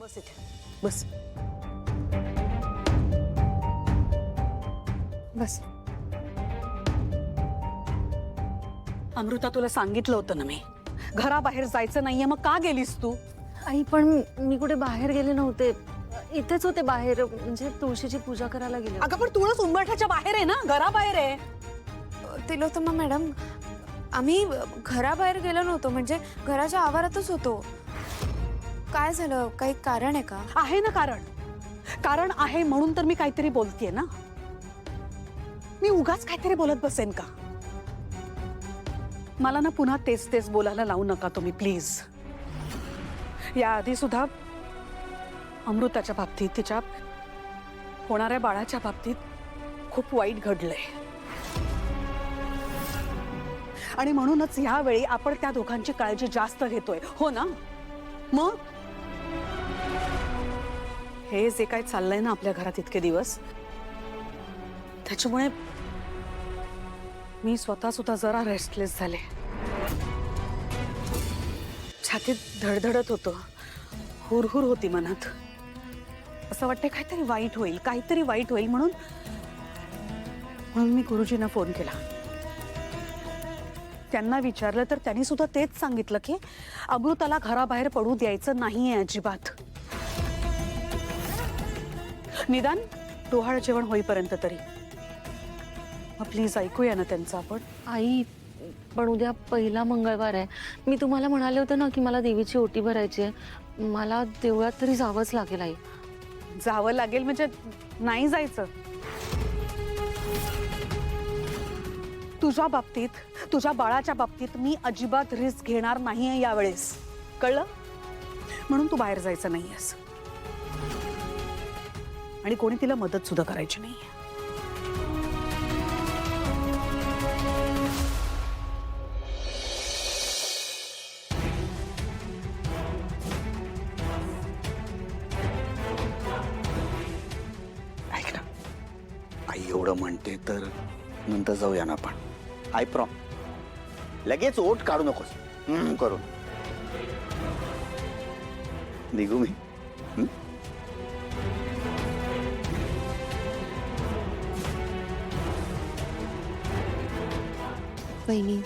बस इथे बस बस. अमृता तुला सांगितलं होतं ना मी घराबाहेर जायचं नाहीये मग का गेलीस तू? आई पण मी कुठे बाहेर गेले नव्हते, इथेच होते बाहेर, म्हणजे तुळशीची पूजा करायला गेले. अगं पण तुळस उंबरठ्याच्या बाहेर आहे ना, घराबाहेर आहे. तिलोत्तमा मॅडम, आम्ही घराबाहेर गेलो नव्हतो, म्हणजे घराच्या आवारातच होतो. काय झालं, काही कारण आहे का? आहे ना कारण. कारण आहे म्हणून तर मी काहीतरी बोलतेय ना. मी उगाच काहीतरी बोलत बसेन का? मला ना पुन्हा तेच तेच बोलायला लावू नका तुम्ही प्लीज. याआधी सुद्धा अमृताच्या बाबतीत, तिच्या होणाऱ्या बाळाच्या बाबतीत खूप वाईट घडलंय आणि म्हणूनच यावेळी आपण त्या दोघांची काळजी जास्त घेतोय. हो ना? मग हे जे काय चाललंय ना आपल्या घरात इतके दिवस, त्याच्यामुळे मी स्वतः सुद्धा जरा रेस्टलेस झाले. छातीत धडधडत होतं, हुरहुर होती मनात. असं वाटतंय काहीतरी वाईट होईल, काहीतरी वाईट होईल. म्हणून मी गुरुजींना फोन केला. त्यांना विचारलं तर त्यांनी सुद्धा तेच सांगितलं की अमृताला घराबाहेर पडू द्यायचं नाहीये अजिबात. निदान डोहाळ जेवण होईपर्यंत तरी. प्लीज ऐकूया ना त्यांचं आपण. आई पण उद्या पहिला मंगळवार आहे. मी तुम्हाला म्हणाले होते ना की मला देवीची ओटी भरायची आहे. मला देवळात तरी जावंच लागेल आई. जावं लागेल म्हणजे नाही जायचं? तुझ्या बाबतीत, तुझ्या बाळाच्या बाबतीत मी अजिबात रिस्क घेणार नाहीये यावेळेस, कळलं? म्हणून तू बाहेर जायचं नाहीयेस आणि कोणी तिला मदत सुद्धा करायची नाहीये. ऐक ना, आई एवढं म्हणते तर नंतर जाऊया ना आपण. आय प्रॉम. लगेच ओट काढू नकोस करून. निघू मी. वहिनी,